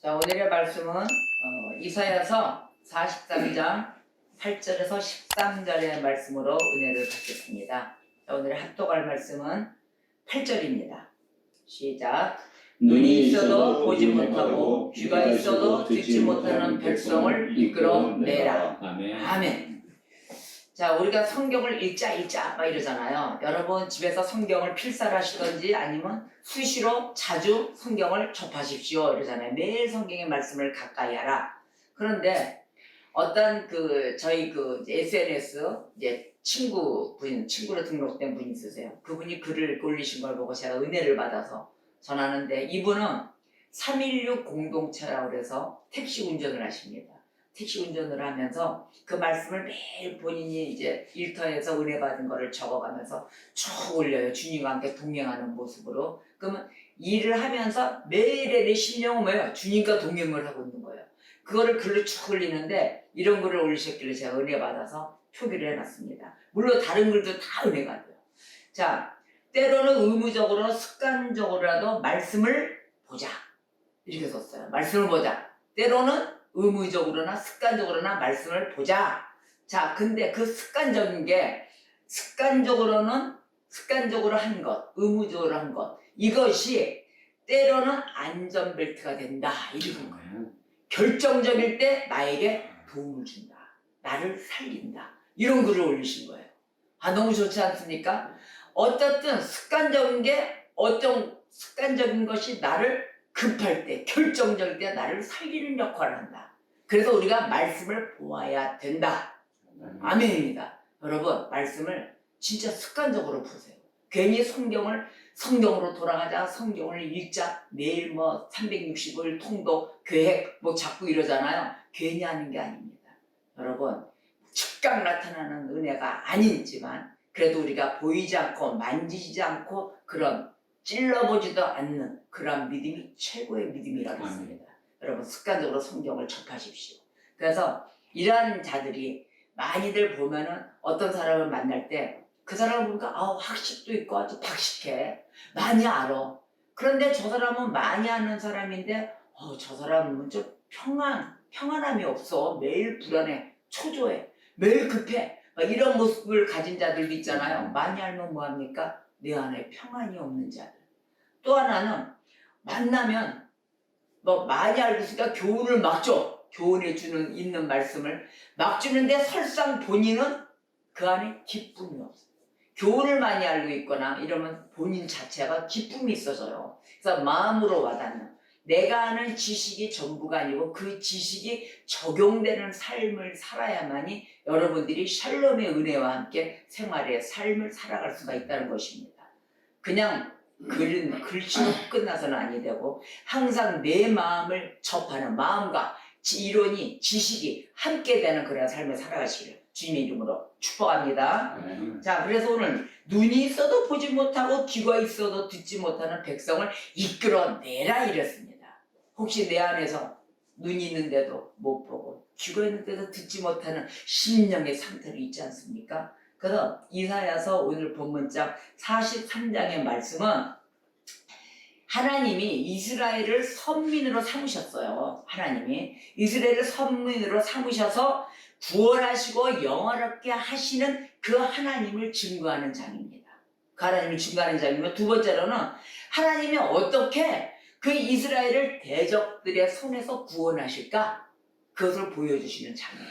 자, 오늘의 말씀은 이사야서 43장 8절에서 13절의 말씀으로 은혜를 받겠습니다. 자, 오늘의 합독할 말씀은 8절입니다. 시작. 눈이 있어도 보지 못하고 귀가 있어도 듣지 못하는 백성을 이끌어내라. 아멘. 아멘. 자, 우리가 성경을 읽자 막 이러잖아요. 여러분 집에서 성경을 필사하시던지 아니면 수시로 자주 성경을 접하십시오 이러잖아요. 매일 성경의 말씀을 가까이 하라. 그런데 어떤 저희 SNS 이제 친구로 등록된 분이 있으세요. 그분이 글을 올리신 걸 보고 제가 은혜를 받아서 전하는데, 이분은 316 공동체라고 해서 택시 운전을 하십니다. 택시 운전을 하면서 그 말씀을 매일 본인이 이제 일터에서 은혜 받은 거를 적어가면서 쭉 올려요. 주님과 함께 동행하는 모습으로. 그러면 일을 하면서 매일의 심령은 뭐예요? 주님과 동행을 하고 있는 거예요. 그거를 글로 쭉 올리는데, 이런 글을 올리셨길래 제가 은혜 받아서 표기를 해놨습니다. 물론 다른 글도 다 은혜가 돼요. 자, 때로는 의무적으로 습관적으로라도 말씀을 보자 이렇게 썼어요. 말씀을 보자. 때로는 의무적으로나 습관적으로나 말씀을 보자. 자, 근데 그 습관적인 게 습관적으로 한 것, 의무적으로 한 것, 이것이 때로는 안전벨트가 된다 이런 거예요. 결정적일 때 나에게 도움을 준다, 나를 살린다, 이런 글을 올리신 거예요. 아, 너무 좋지 않습니까? 어쨌든 습관적인 것이 나를 급할 때, 결정적일 때 나를 살리는 역할을 한다. 그래서 우리가 말씀을 보아야 된다. 아멘입니다. 여러분, 말씀을 진짜 습관적으로 보세요. 괜히 성경으로 돌아가자, 성경을 읽자, 매일 365일 통독, 계획 자꾸 이러잖아요. 괜히 하는 게 아닙니다. 여러분, 즉각 나타나는 은혜가 아니지만 그래도 우리가 보이지 않고 만지지 않고 그런 찔러보지도 않는 그런 믿음이 최고의 믿음이라고 했습니다. 여러분, 습관적으로 성경을 접하십시오. 그래서 이러한 자들이 많이들 보면은 어떤 사람을 만날 때 그 사람을 보니까 학식도 있고 아주 박식해, 많이 알아. 그런데 저 사람은 많이 아는 사람인데 저 사람은 좀 평안함이 없어. 매일 불안해, 초조해, 매일 급해, 이런 모습을 가진 자들도 있잖아요. 많이 알면 뭐합니까? 내 안에 평안이 없는 자들. 또 하나는 만나면 많이 알고 있으니까 교훈을 막 줘. 있는 말씀을 막 주는데 설상 본인은 그 안에 기쁨이 없어. 교훈을 많이 알고 있거나 이러면 본인 자체가 기쁨이 있어져요. 그래서 마음으로 와닿는, 내가 아는 지식이 전부가 아니고 그 지식이 적용되는 삶을 살아야만이 여러분들이 샬롬의 은혜와 함께 생활의 삶을 살아갈 수가 있다는 것입니다. 그냥 글씨로 끝나서는 아니 되고 항상 내 마음을 접하는, 마음과 이론이, 지식이 함께 되는 그런 삶을 살아가시기를 주님의 이름으로 축복합니다. 자, 그래서 오늘 눈이 있어도 보지 못하고 귀가 있어도 듣지 못하는 백성을 이끌어내라 이랬습니다. 혹시 내 안에서 눈이 있는데도 못 보고 귀가 있는데도 듣지 못하는 심령의 상태로 있지 않습니까? 그래서 이사야서 오늘 본문장 43장의 말씀은 하나님이 이스라엘을 선민으로 삼으셨어요. 하나님이 이스라엘을 선민으로 삼으셔서 구원하시고 영화롭게 하시는 그 하나님을 증거하는 장입니다. 그 하나님을 증거하는 장이며, 두 번째로는 하나님이 어떻게 그 이스라엘을 대적들의 손에서 구원하실까, 그것을 보여주시는 장이에요.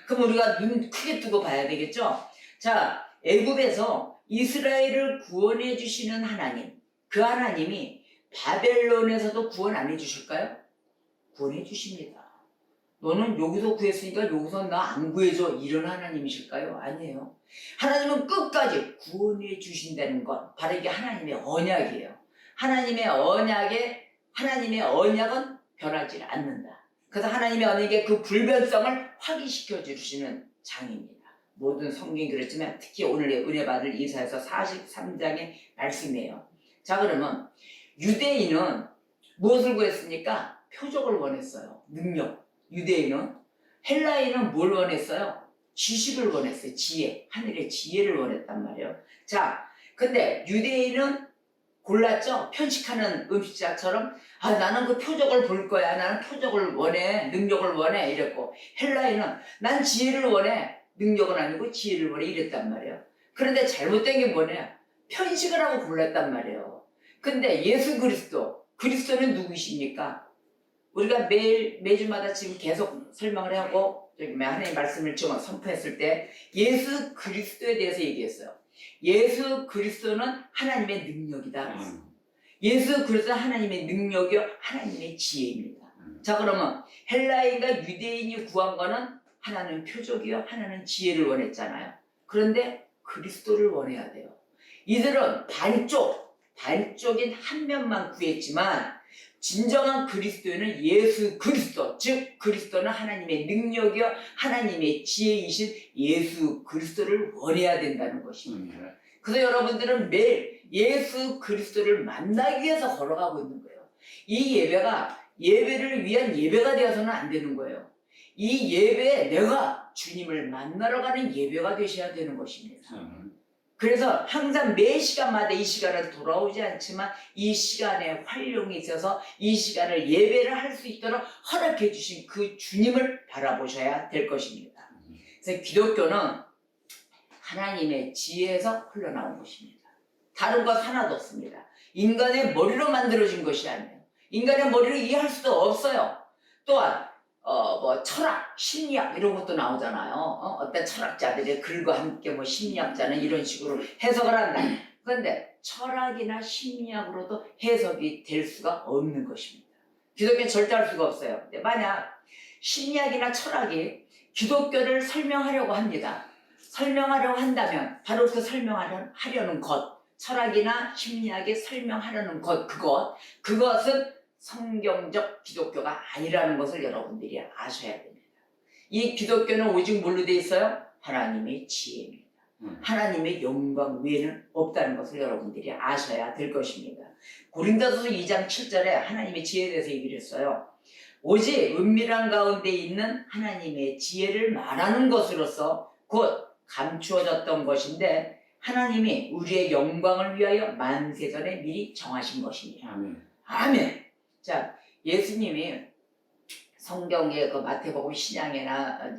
그럼 우리가 눈 크게 뜨고 봐야 되겠죠? 자, 애굽에서 이스라엘을 구원해 주시는 하나님, 그 하나님이 바벨론에서도 구원 안 해주실까요? 구원해 주십니다. 너는 여기서 구했으니까 여기서 나 안 구해줘, 이런 하나님이실까요? 아니에요. 하나님은 끝까지 구원해 주신다는 것, 바로 이게 하나님의 언약이에요. 하나님의 언약은 변하지 않는다. 그래서 하나님의 언약의 그 불변성을 확인시켜 주시는 장입니다. 모든 성경이 그렇지만 특히 오늘 은혜 받을 이사야서 43장의 말씀이에요. 자, 그러면 유대인은 무엇을 구했습니까? 표적을 원했어요. 능력. 유대인은. 헬라인은 뭘 원했어요? 지식을 원했어요. 지혜. 하늘의 지혜를 원했단 말이에요. 자, 근데 유대인은 골랐죠? 편식하는 음식자처럼 아 나는 그 표적을 볼 거야. 나는 표적을 원해. 능력을 원해. 이랬고 헬라인은 난 지혜를 원해. 능력은 아니고 지혜를 원해. 이랬단 말이에요. 그런데 잘못된 게 뭐냐? 편식을 하고 골랐단 말이에요. 근데 예수 그리스도는 누구십니까? 우리가 매주마다 지금 계속 설명을 하고 하나님의 말씀을 좀 선포했을 때 예수 그리스도에 대해서 얘기했어요. 예수 그리스도는 하나님의 능력이다. 예수 그리스도는 하나님의 능력이요 하나님의 지혜입니다. 자 그러면 헬라인과 유대인이 구한 거는 하나는 표적이요 하나는 지혜를 원했잖아요. 그런데 그리스도를 원해야 돼요. 이들은 반쪽인 한 면만 구했지만 진정한 그리스도는 예수 그리스도, 즉 그리스도는 하나님의 능력이요 하나님의 지혜이신 예수 그리스도를 원해야 된다는 것입니다. 그래서 여러분들은 매일 예수 그리스도를 만나기 위해서 걸어가고 있는 거예요. 이 예배가 예배를 위한 예배가 되어서는 안 되는 거예요. 이 예배에 내가 주님을 만나러 가는 예배가 되셔야 되는 것입니다. 그래서 항상 매 시간마다 이 시간은 돌아오지 않지만 이 시간에 활용이 있어서 이 시간을 예배를 할 수 있도록 허락해 주신 그 주님을 바라보셔야 될 것입니다. 그래서 기독교는 하나님의 지혜에서 흘러나온 것입니다. 다른 것 하나도 없습니다. 인간의 머리로 만들어진 것이 아니에요. 인간의 머리로 이해할 수도 없어요. 또한 철학, 심리학 이런 것도 나오잖아요. 어떤 철학자들의 글과 함께 심리학자는 이런 식으로 해석을 한다. 그런데 철학이나 심리학으로도 해석이 될 수가 없는 것입니다. 기독교는 절대 할 수가 없어요. 근데 만약 심리학이나 철학이 기독교를 설명하려고 합니다. 설명하려고 한다면 바로 그 설명하려는 것, 철학이나 심리학이 설명하려는 것, 그것은 성경적 기독교가 아니라는 것을 여러분들이 아셔야 됩니다. 이 기독교는 오직 뭘로 되어 있어요? 하나님의 지혜입니다. 하나님의 영광 외에는 없다는 것을 여러분들이 아셔야 될 것입니다. 고린도서 2장 7절에 하나님의 지혜에 대해서 얘기를 했어요. 오직 은밀한 가운데 있는 하나님의 지혜를 말하는 것으로서 곧 감추어졌던 것인데 하나님이 우리의 영광을 위하여 만세전에 미리 정하신 것입니다. 아멘. 자, 예수님이 성경의 그 마태복음 신약이나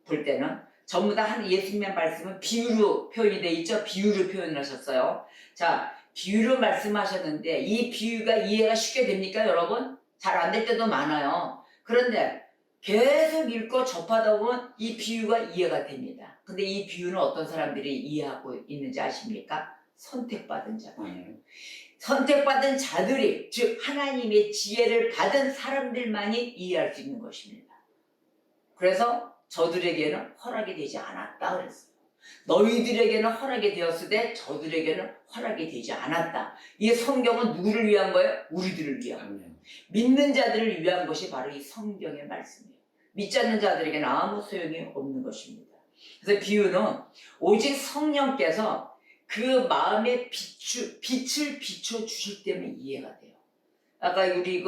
볼 때는 전부 다 예수님의 말씀은 비유로 표현이 되어 있죠. 비유로 표현을 하셨어요. 자, 비유로 말씀하셨는데 이 비유가 이해가 쉽게 됩니까, 여러분? 잘 안 될 때도 많아요. 그런데 계속 읽고 접하다 보면 이 비유가 이해가 됩니다. 근데 이 비유는 어떤 사람들이 이해하고 있는지 아십니까? 선택받은 자들. 선택받은 자들이, 즉 하나님의 지혜를 받은 사람들만이 이해할 수 있는 것입니다. 그래서 저들에게는 허락이 되지 않았다 그랬어요. 너희들에게는 허락이 되었으되 저들에게는 허락이 되지 않았다. 이 성경은 누구를 위한 거예요? 우리들을 위한 거예요. 믿는 자들을 위한 것이 바로 이 성경의 말씀이에요. 믿지 않는 자들에게는 아무 소용이 없는 것입니다. 그래서 비유는 오직 성령께서 그 마음에 빛을 비춰주실 때문에 이해가 돼요. 아까 우리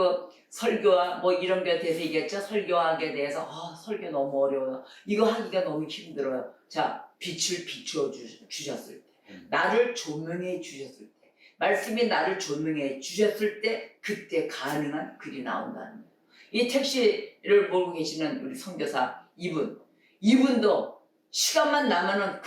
설교와 이런 거에 대해서 얘기했죠. 설교하게 대해서 설교 너무 어려워요. 이거 하기가 너무 힘들어요. 자, 빛을 비춰주셨을 때, 나를 조명해 주셨을 때, 말씀이 나를 조명해 주셨을 때 그때 가능한 글이 나온다는 거예요. 이 택시를 몰고 계시는 우리 선교사 이분도 시간만 나면은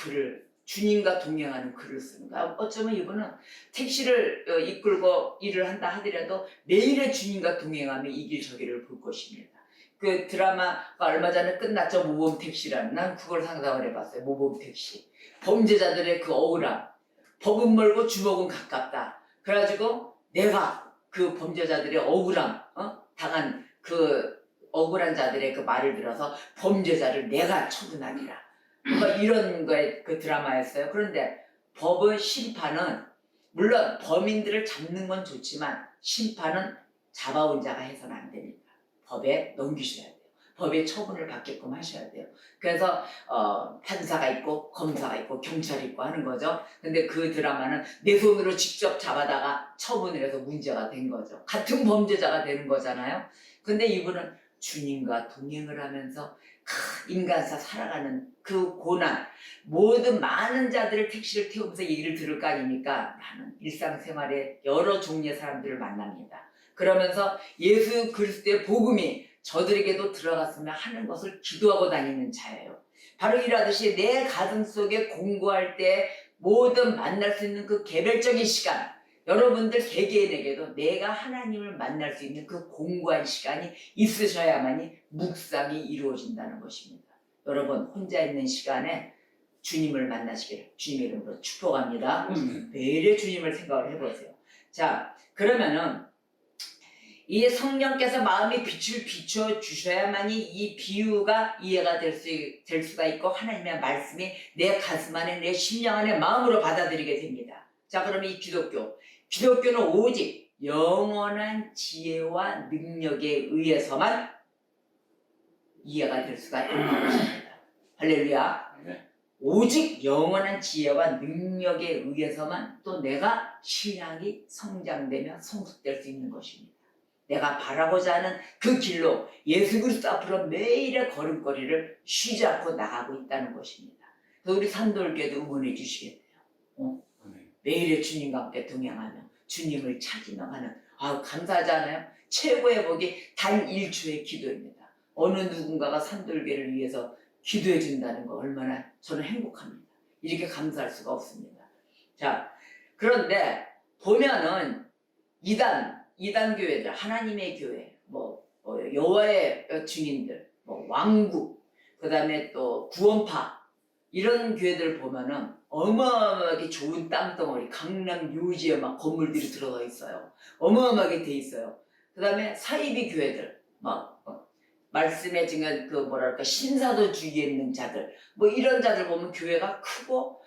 주님과 동행하는 글을 쓰는 거야. 어쩌면 이분은 택시를 이끌고 일을 한다 하더라도 매일의 주님과 동행하며 이 길 저 길을 볼 것입니다. 그 드라마가 얼마 전에 끝났죠. 모범택시라는. 난 그걸 상상을 해봤어요. 모범택시. 범죄자들의 그 억울함. 법은 멀고 주먹은 가깝다. 그래가지고 내가 그 범죄자들의 억울함, 당한 그 억울한 자들의 그 말을 들어서 범죄자를 내가 처분하리라. 이런 거에 그 드라마였어요. 그런데 법의 심판은 물론 범인들을 잡는 건 좋지만 심판은 잡아온 자가 해서는 안 됩니다. 법에 넘기셔야 돼요. 법의 처분을 받게끔 하셔야 돼요. 그래서 판사가 있고 검사가 있고 경찰이 있고 하는 거죠. 근데 그 드라마는 내 손으로 직접 잡아다가 처분을 해서 문제가 된 거죠. 같은 범죄자가 되는 거잖아요. 근데 이분은 주님과 동행을 하면서 인간사 살아가는 그 고난, 모든 많은 자들을 택시를 태우면서 얘기를 들을 거 아닙니까? 나는 일상생활에 여러 종류의 사람들을 만납니다. 그러면서 예수 그리스도의 복음이 저들에게도 들어갔으면 하는 것을 기도하고 다니는 자예요. 바로 이러듯이 내 가슴 속에 공고할 때 모든 만날 수 있는 그 개별적인 시간, 여러분들 개개인에게도 내가 하나님을 만날 수 있는 그 공고한 시간이 있으셔야만이 묵상이 이루어진다는 것입니다. 여러분 혼자 있는 시간에 주님을 만나시기를 주님의 이름으로 축복합니다. 매일의 주님을 생각을 해보세요. 자, 그러면은 이 성령께서 마음의 빛을 비춰 주셔야만이 이 비유가 이해가 될 수가 있고 하나님의 말씀이 내 가슴 안에 내 심령 안에 마음으로 받아들이게 됩니다. 자, 그러면 이 기독교는 오직 영원한 지혜와 능력에 의해서만 이해가 될 수가 있는 것입니다. 할렐루야. 오직 영원한 지혜와 능력에 의해서만 또 내가 신앙이 성장되며 성숙될 수 있는 것입니다. 내가 바라고자 하는 그 길로 예수 그리스도 앞으로 매일의 걸음걸이를 쉬지 않고 나가고 있다는 것입니다. 그래서 우리 산돌교회도 응원해 주시겠네요. 매일의 주님과 함께 동행하며 주님을 찾으며 가는, 감사하지 않아요? 최고의 복이 단 1초의 기도입니다. 어느 누군가가 산돌교회를 위해서 기도해 준다는 거 얼마나 저는 행복합니다. 이렇게 감사할 수가 없습니다. 자, 그런데 보면은 이단 교회들, 하나님의 교회, 여호와의 증인들, 왕국, 그 다음에 또 구원파, 이런 교회들 보면은 어마어마하게 좋은 땅덩어리, 강남 묘지에 막 건물들이 들어가 있어요. 어마어마하게 돼 있어요. 그 다음에 사이비 교회들, 말씀에 지금 신사도 주위에 있는 자들, 이런 자들 보면 교회가 크고,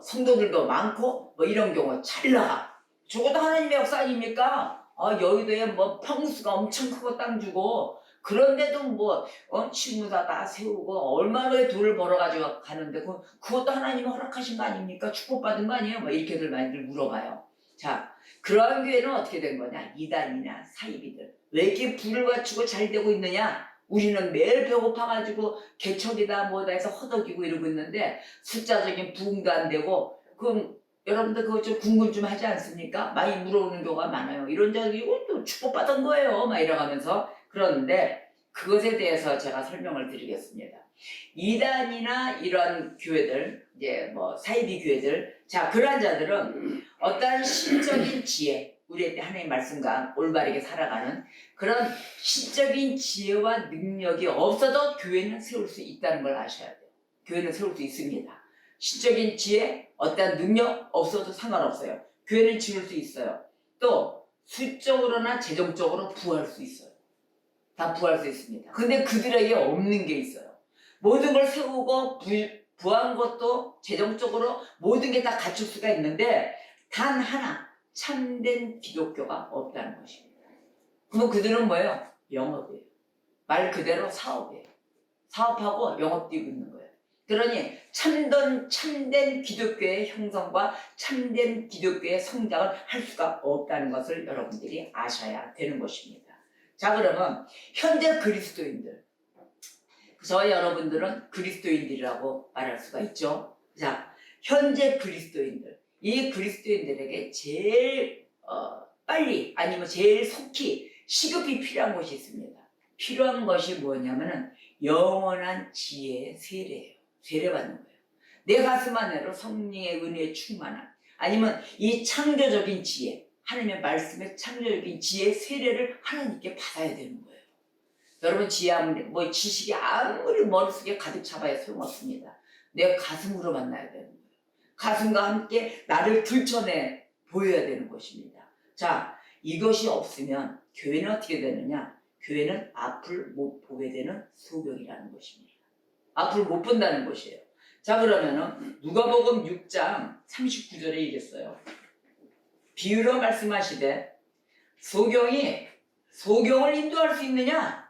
성도들도 많고, 이런 경우 잘 나가. 저것도 하나님의 역사 아닙니까? 여의도에 평수가 엄청 크고 땅 주고, 그런데도 신무사 다 세우고, 얼마나 돈을 벌어가지고 가는데, 그것도 하나님이 허락하신 거 아닙니까? 축복받은 거 아니에요? 이렇게들 많이들 물어봐요. 자, 그러한 교회는 어떻게 된 거냐? 이단이나 사이비들. 왜 이렇게 불을 갖추고 잘 되고 있느냐? 우리는 매일 배고파가지고 개척이다 뭐다 해서 허덕이고 이러고 있는데, 숫자적인 부흥도 안 되고, 그럼 여러분들 그거 좀 궁금 좀 하지 않습니까? 많이 물어오는 경우가 많아요. 이런 자들이 이것도 축복받은 거예요. 이러가면서. 그런데 그것에 대해서 제가 설명을 드리겠습니다. 이단이나 이런 교회들, 사이비 교회들, 자, 그러한 자들은 어떠한 신적인 지혜, 우리의 하나님의 말씀과 올바르게 살아가는 그런 신적인 지혜와 능력이 없어도 교회는 세울 수 있다는 걸 아셔야 돼요. 교회는 세울 수 있습니다. 신적인 지혜, 어떠한 능력 없어도 상관없어요. 교회는 지을 수 있어요. 또 수적으로나 재정적으로 부할 수 있어요. 다 부할 수 있습니다. 근데 그들에게 없는 게 있어요. 모든 걸 세우고 부한 것도 재정적으로 모든 게 다 갖출 수가 있는데 단 하나 참된 기독교가 없다는 것입니다. 그럼 그들은 뭐예요? 영업이에요. 말 그대로 사업이에요. 사업하고 영업 뛰고 있는 거예요. 그러니 참된 기독교의 형성과 참된 기독교의 성장을 할 수가 없다는 것을 여러분들이 아셔야 되는 것입니다. 자, 그러면 현재 그리스도인들, 저와 여러분들은 그리스도인들이라고 말할 수가 있죠. 자, 현재 그리스도인들, 이 그리스도인들에게 제일 빨리 아니면 제일 속히 시급히 필요한 것이 있습니다. 필요한 것이 뭐냐면은 영원한 지혜의 세례예요. 세례받는 거예요. 내 가슴 안으로 성령의 은혜에 충만한, 아니면 이 창조적인 지혜, 하나님의 말씀의 창조적인 지혜의 세례를 하나님께 받아야 되는 거예요. 여러분, 지식이 아무리 머릿속에 가득 차봐야 소용없습니다. 내 가슴으로 만나야 되는 거예요. 가슴과 함께 나를 들춰내 보여야 되는 것입니다. 자, 이것이 없으면 교회는 어떻게 되느냐? 교회는 앞을 못 보게 되는 소경이라는 것입니다. 앞을 못 본다는 것이에요. 자, 그러면은 누가복음 6장 39절에 이랬어요. 비유로 말씀하시되 소경을 인도할 수 있느냐?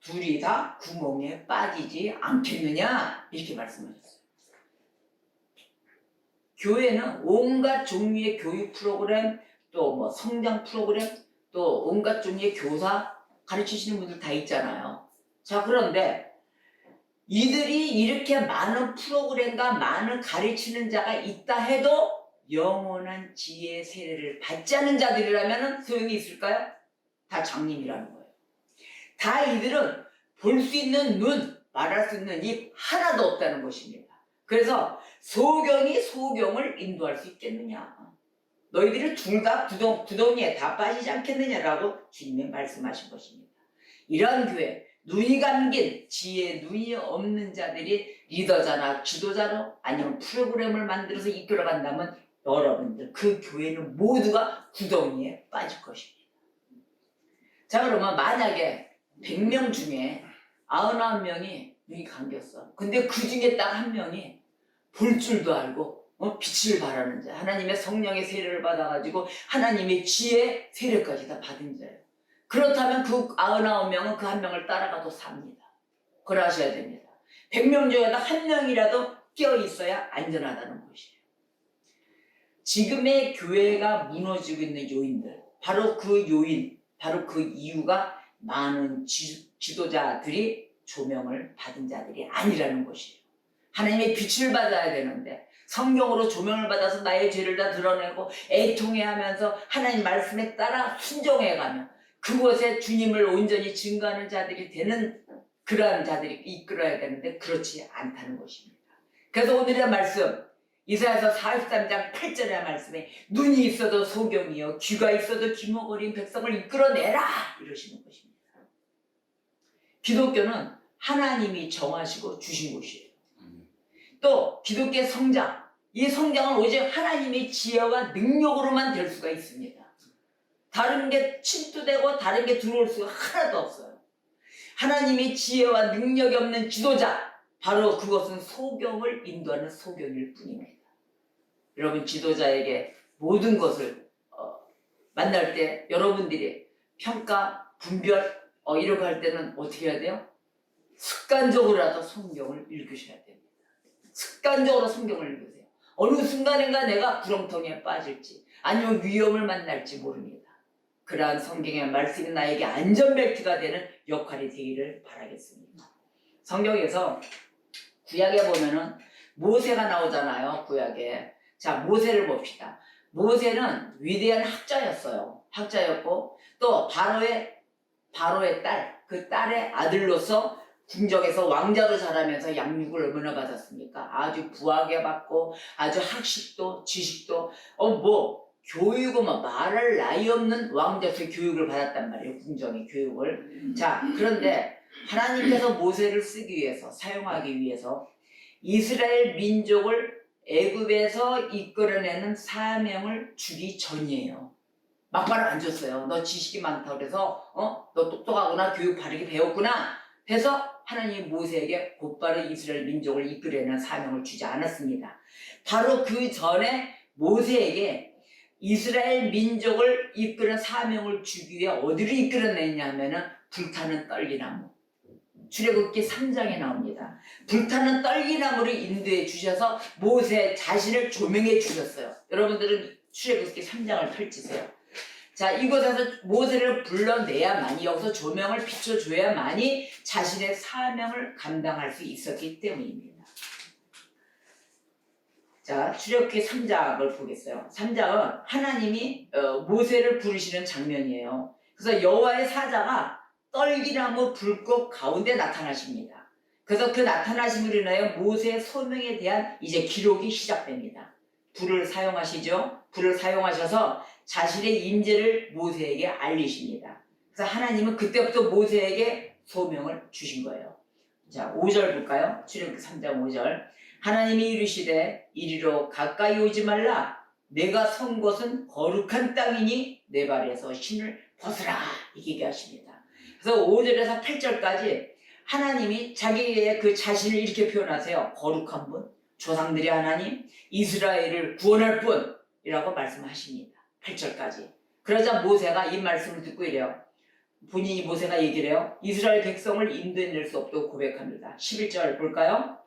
둘이 다 구멍에 빠지지 않겠느냐? 이렇게 말씀하셨어요. 교회는 온갖 종류의 교육 프로그램, 또 성장 프로그램, 또 온갖 종류의 교사가 가르치시는 분들 다 있잖아요. 자, 그런데 이들이 이렇게 많은 프로그램과 많은 가르치는 자가 있다 해도 영원한 지혜의 세례를 받지 않은 자들이라면 소용이 있을까요? 다 장님이라는 거예요. 다 이들은 볼 수 있는 눈, 말할 수 있는 입 하나도 없다는 것입니다. 그래서 소경이 소경을 인도할 수 있겠느냐? 너희들이 둘 다 구덩이에 다 빠지지 않겠느냐라고 주님이 말씀하신 것입니다. 이러한 교회, 눈이 감긴 지혜의 눈이 없는 자들이 리더자나 지도자로 아니면 프로그램을 만들어서 이끌어간다면 여러분들 그 교회는 모두가 구덩이에 빠질 것입니다. 자, 그러면 만약에 100명 중에 99명이 눈이 감겼어. 근데 그 중에 딱 한 명이 볼 줄도 알고 빛을 발하는 자, 하나님의 성령의 세례를 받아가지고 하나님의 지혜 세례까지 다 받은 자예요. 그렇다면 그 99명은 그 한 명을 따라가도 삽니다. 그걸 아셔야 됩니다. 100명 중에도 한 명이라도 껴있어야 안전하다는 것이에요. 지금의 교회가 무너지고 있는 요인들, 바로 그 요인, 바로 그 이유가 많은 지도자들이 조명을 받은 자들이 아니라는 것이에요. 하나님의 빛을 받아야 되는데 성경으로 조명을 받아서 나의 죄를 다 드러내고 애통해하면서 하나님 말씀에 따라 순종해가며 그곳에 주님을 온전히 증거하는 자들이 되는 그러한 자들이 이끌어야 되는데 그렇지 않다는 것입니다. 그래서 오늘의 말씀 이사야서 43장 8절의 말씀에 눈이 있어도 소경이요 귀가 있어도 귀머거린 백성을 이끌어내라 이러시는 것입니다. 기독교는 하나님이 정하시고 주신 곳이에요. 또 기독교의 성장, 이 성장은 오직 하나님의 지혜와 능력으로만 될 수가 있습니다. 다른 게 침투되고 다른 게 들어올 수가 하나도 없어요. 하나님의 지혜와 능력이 없는 지도자, 바로 그것은 소경을 인도하는 소경일 뿐입니다. 여러분 지도자에게 모든 것을 만날 때 여러분들이 평가, 분별 이런 거 할 때는 어떻게 해야 돼요? 습관적으로라도 성경을 읽으셔야 됩니다. 습관적으로 성경을 읽으세요. 어느 순간인가 내가 구렁텅이에 빠질지 아니면 위험을 만날지 모릅니다. 그러한 성경의 말씀이 나에게 안전벨트가 되는 역할이 되기를 바라겠습니다. 성경에서 구약에 보면은 모세가 나오잖아요. 구약에. 자, 모세를 봅시다. 모세는 위대한 학자였어요. 학자였고 또 바로의 딸, 그 딸의 아들로서 궁정에서 왕자로 자라면서 양육을 얼마나 받았습니까? 아주 부하게 받고 아주 학식도 지식도 교육은 말할 나위 없는 왕자로서 교육을 받았단 말이에요. 궁정의 교육을. 자, 그런데 하나님께서 모세를 쓰기 위해서 사용하기 위해서 이스라엘 민족을 애굽에서 이끌어내는 사명을 주기 전이에요. 막바로 안 줬어요. 너 지식이 많다고 그래서 너 똑똑하구나, 교육 바르게 배웠구나 해서 하나님이 모세에게 곧바로 이스라엘 민족을 이끌어내는 사명을 주지 않았습니다. 바로 그 전에 모세에게 이스라엘 민족을 이끄는 사명을 주기 위해 어디를 이끌어냈냐 하면은 불타는 떨기나무. 출애굽기 3장에 나옵니다. 불타는 떨기나무를 인도해 주셔서 모세 자신을 조명해 주셨어요. 여러분들은 출애굽기 3장을 펼치세요. 자, 이곳에서 모세를 불러내야만이, 여기서 조명을 비춰줘야만이 자신의 사명을 감당할 수 있었기 때문입니다. 자, 출애굽기 3장을 보겠어요. 3장은 하나님이 모세를 부르시는 장면이에요. 그래서 여호와의 사자가 떨기나무 불꽃 가운데 나타나십니다. 그래서 그 나타나심으로 인하여 모세의 소명에 대한 이제 기록이 시작됩니다. 불을 사용하시죠. 불을 사용하셔서 자신의 임재를 모세에게 알리십니다. 그래서 하나님은 그때부터 모세에게 소명을 주신 거예요. 자, 5절 볼까요? 출애굽기 3장 5절. 하나님이 이르시되 이리로 가까이 오지 말라. 내가 선 곳은 거룩한 땅이니 내 발에서 신을 벗으라. 이렇게 하십니다. 그래서 5절에서 8절까지 하나님이 자기의 그 자신을 이렇게 표현하세요. 거룩한 분, 조상들의 하나님, 이스라엘을 구원할 분이라고 말씀하십니다. 8절까지. 그러자 모세가 이 말씀을 듣고 이래요. 본인이 모세가 얘기를 해요. 이스라엘 백성을 인도해낼 수 없다고 고백합니다. 11절 볼까요?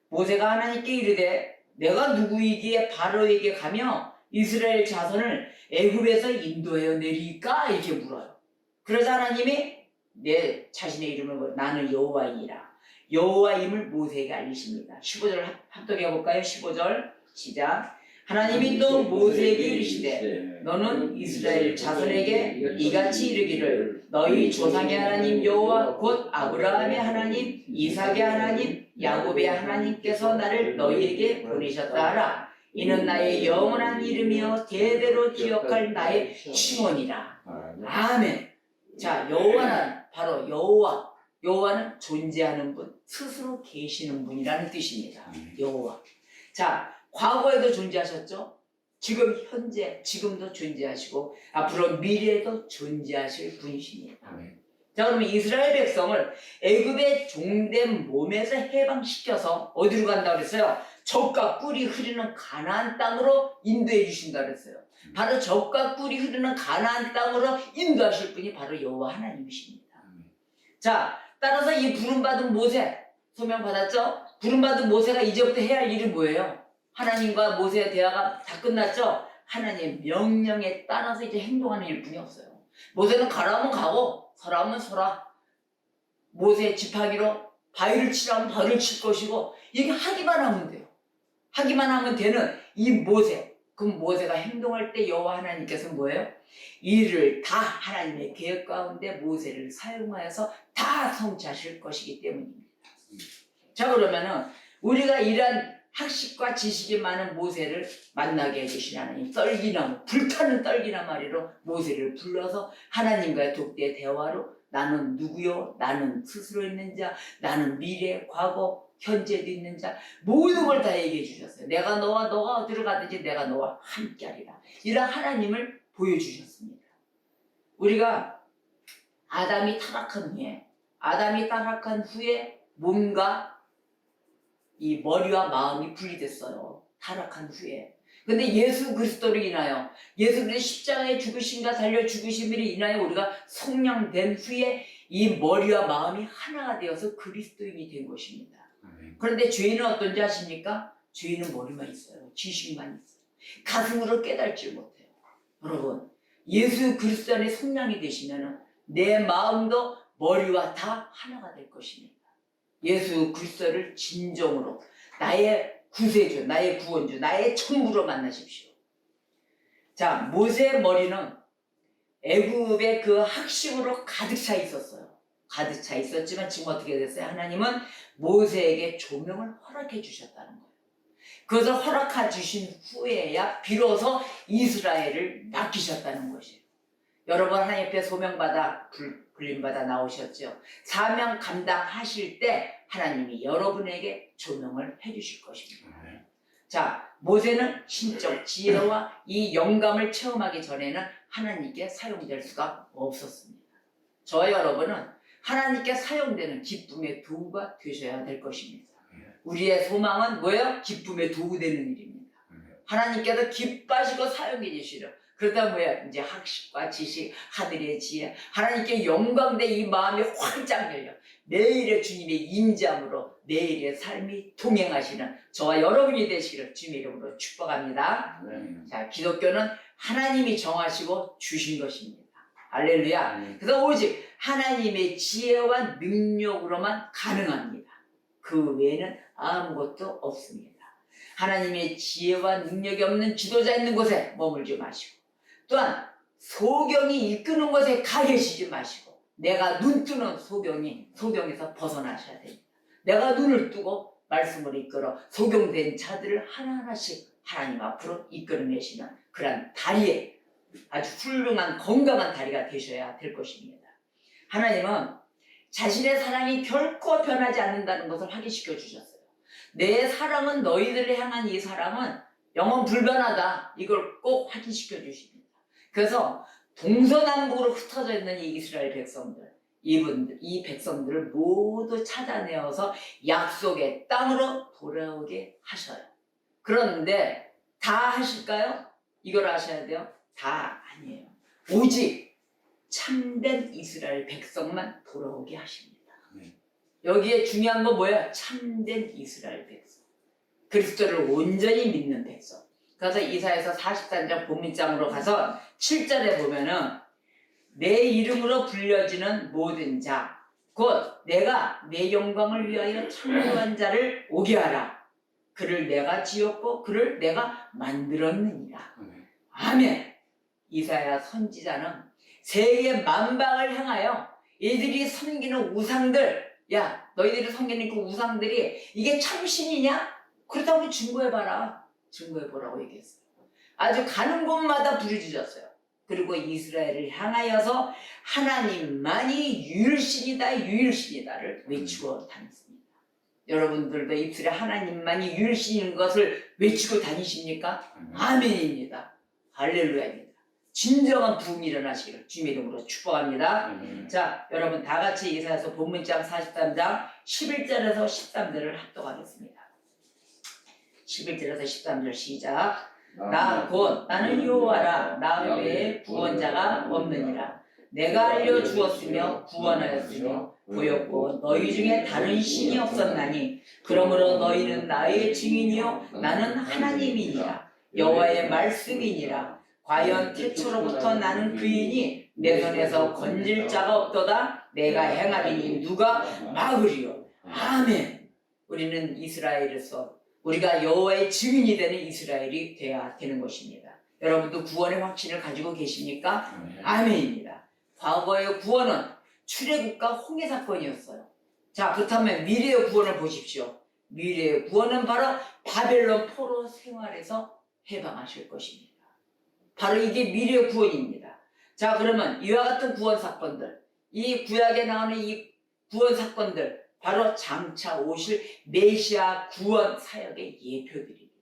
모세가 하나님께 이르되 내가 누구이기에 바로에게 가며 이스라엘 자손을 애굽에서 인도하여 내리까? 이렇게 물어요. 그러자 하나님이 내 자신의 이름을 나는 여호와이라. 여호와임을 모세에게 알리십니다. 15절 합독해 볼까요? 15절 시작. 하나님이 또 모세에게 이르시되 너는 이스라엘 자손에게 이같이 이르기를 너희 조상의 하나님 여호와 곧 아브라함의 하나님 이삭의 하나님 야곱의 하나님께서 나를 너희에게 보내셨다 하라. 이는 나의 영원한 이름이여 대대로 기억할 나의 칭언이라. 아멘. 자, 여호와는 바로 여호와. 여호와는 존재하는 분, 스스로 계시는 분이라는 뜻입니다. 여호와. 자, 과거에도 존재하셨죠? 지금 현재, 지금도 존재하시고 앞으로 미래에도 존재하실 분이십니다. 자, 그러면 이스라엘 백성을 애굽의 종된 몸에서 해방시켜서 어디로 간다고 그랬어요? 젖과 꿀이 흐르는 가나안 땅으로 인도해 주신다 그랬어요. 바로 젖과 꿀이 흐르는 가나안 땅으로 인도하실 분이 바로 여호와 하나님이십니다. 자, 따라서 이 부름받은 모세, 소명받았죠? 부름받은 모세가 이제부터 해야 할 일이 뭐예요? 하나님과 모세의 대화가 다 끝났죠? 하나님의 명령에 따라서 이제 행동하는 일뿐이 없어요. 모세는 가라면 가고 서라면 서라. 모세 지팡이로 바위를 치라면 바위를 칠 것이고 이게 하기만 하면 돼요. 하기만 하면 되는 이 모세. 그럼 모세가 행동할 때 여호와 하나님께서 뭐예요? 이를 다 하나님의 계획 가운데 모세를 사용하여서 다 성취하실 것이기 때문입니다. 자, 그러면은 우리가 이러한 학식과 지식이 많은 모세를 만나게 해주신 하나님, 떨기나무, 불타는 떨기나무리로 모세를 불러서 하나님과의 독대 대화로 나는 누구요? 나는 스스로 있는 자, 나는 미래, 과거, 현재도 있는 자, 모든 걸 다 얘기해 주셨어요. 내가 너와 너가 어디로 가든지 내가 너와 함께하리라. 이런 하나님을 보여주셨습니다. 우리가 아담이 타락한 후에 몸과 이 머리와 마음이 분리됐어요. 타락한 후에. 근데 예수 그리스도를 인하여 예수 그리스도의 십자가에 죽으심과 달려 죽으심을 인하여 우리가 성령된 후에 이 머리와 마음이 하나가 되어서 그리스도인이 된 것입니다. 그런데 죄인은 어떤지 아십니까? 죄인은 머리만 있어요. 지식만 있어요. 가슴으로 깨달지 못해요. 여러분, 예수 그리스도 안에 성령이 되시면 내 마음도 머리와 다 하나가 될 것입니다. 예수 그리스도를 진정으로 나의 구세주, 나의 구원주, 나의 천부로 만나십시오. 자, 모세의 머리는 애굽의 그 학식으로 가득 차 있었어요. 가득 차 있었지만 지금 어떻게 됐어요? 하나님은 모세에게 조명을 허락해 주셨다는 거예요. 그것을 허락해 주신 후에야 비로소 이스라엘을 맡기셨다는 것이에요. 여러분 하나님 앞에 소명받아 불림받아 나오셨죠. 사명 감당하실 때 하나님이 여러분에게 조명을 해주실 것입니다. 자, 모세는 신적 지혜와 이 영감을 체험하기 전에는 하나님께 사용될 수가 없었습니다. 저와 여러분은 하나님께 사용되는 기쁨의 도구가 되셔야 될 것입니다. 우리의 소망은 뭐예요? 기쁨의 도구 되는 일입니다. 하나님께서 기뻐하시고 사용해 주시려. 그러다 뭐야? 이제 학식과 지식, 하늘의 지혜, 하나님께 영광된 이 마음이 활짝 열려 매일의 주님의 임재함으로 매일의 삶이 동행하시는 저와 여러분이 되시기를 주님의 이름으로 축복합니다. 자, 기독교는 하나님이 정하시고 주신 것입니다. 할렐루야. 그래서 오직 하나님의 지혜와 능력으로만 가능합니다. 그 외에는 아무것도 없습니다. 하나님의 지혜와 능력이 없는 지도자 있는 곳에 머물지 마시고 또한 소경이 이끄는 곳에 가 계시지 마시고 내가 눈 뜨는 소경에서 벗어나셔야 됩니다. 내가 눈을 뜨고 말씀을 이끌어 소경된 자들을 하나하나씩 하나님 앞으로 이끌어내시는 그런 다리에 아주 훌륭한 건강한 다리가 되셔야 될 것입니다. 하나님은 자신의 사랑이 결코 변하지 않는다는 것을 확인시켜 주셨어요. 내 사랑은 너희들을 향한 이 사랑은 영원 불변하다. 이걸 꼭 확인시켜 주십니다. 그래서 동서남북으로 흩어져 있는 이 이스라엘 백성들, 이 백성들을 모두 찾아내어서 약속의 땅으로 돌아오게 하셔요. 그런데 다 하실까요? 이걸 아셔야 돼요. 다 아니에요. 오직 참된 이스라엘 백성만 돌아오게 하십니다. 여기에 중요한 건 뭐예요? 참된 이스라엘 백성. 그리스도를 온전히 믿는 백성. 그래서 이사야서 43장 본문장으로 가서 7절에 보면은 내 이름으로 불려지는 모든 자 곧 내가 내 영광을 위하여 창조한 자를 오게 하라. 그를 내가 지었고 그를 내가 만들었느니라. 아멘. 이사야 선지자는 세계 만방을 향하여 이들이 섬기는 우상들, 야 너희들이 섬기는 그 우상들이 이게 참신이냐? 그렇다고 증거해봐라. 증거해보라고 얘기했어요. 아주 가는 곳마다 부르짖었어요. 그리고 이스라엘을 향하여서 하나님만이 유일신이다 유일신이다를 외치고 다녔습니다. 여러분들도 입술에 하나님만이 유일신인 것을 외치고 다니십니까? 아멘입니다. 할렐루야입니다. 진정한 부흥이 일어나시기를 주님의 이름으로 축복합니다. 자, 여러분 다 같이 이사야서 본문장 43장 11절에서 13절을 합독하겠습니다. 11절에서 13절 시작. 나 곧 나는 여호와라. 나 외에 구원자가 없느니라. 내가 알려주었으며 구원하였으며 보였고 너희 중에 다른 신이 없었나니 그러므로 너희는 나의 증인이요 나는 하나님이니라. 여호와의 말씀이니라. 과연 태초로부터 나는 그이니 내 손에서 건질 자가 없도다. 내가 행하리니 누가 막으리요. 아멘. 우리는 이스라엘에서 우리가 여호와의 증인이 되는 이스라엘이 돼야 되는 것입니다. 여러분도 구원의 확신을 가지고 계십니까? 아멘입니다. 과거의 구원은 출애굽과 홍해 사건이었어요. 자, 그렇다면 미래의 구원을 보십시오. 미래의 구원은 바로 바벨론 포로 생활에서 해방하실 것입니다. 바로 이게 미래의 구원입니다. 자, 그러면 이와 같은 구원 사건들, 이 구약에 나오는 이 구원 사건들, 바로 장차 오실 메시아 구원 사역의 예표들입니다.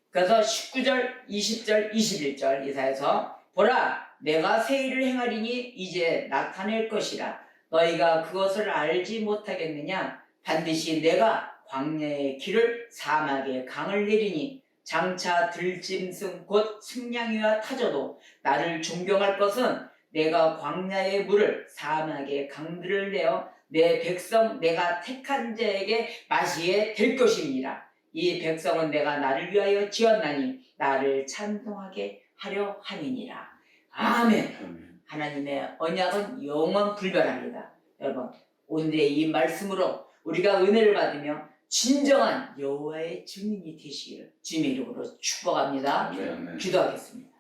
그래서 19절, 20절, 21절 이사야서 보라 내가 새 일을 행하리니 이제 나타낼 것이라. 너희가 그것을 알지 못하겠느냐? 반드시 내가 광야의 길을 사막의 강을 내리니 장차 들짐승 곧 승냥이와 타져도 나를 존경할 것은 내가 광야의 물을 사막의 강들을 내어 내 백성 내가 택한 자에게 마시게 될 것입니다. 이 백성은 내가 나를 위하여 지었나니 나를 찬송하게 하려 함이니라. 아멘. 하나님의 언약은 영원 불변합니다. 여러분 오늘의 이 말씀으로 우리가 은혜를 받으며 진정한 여호와의 증인이 되시기를 주님의 이름으로 축복합니다. 기도하겠습니다.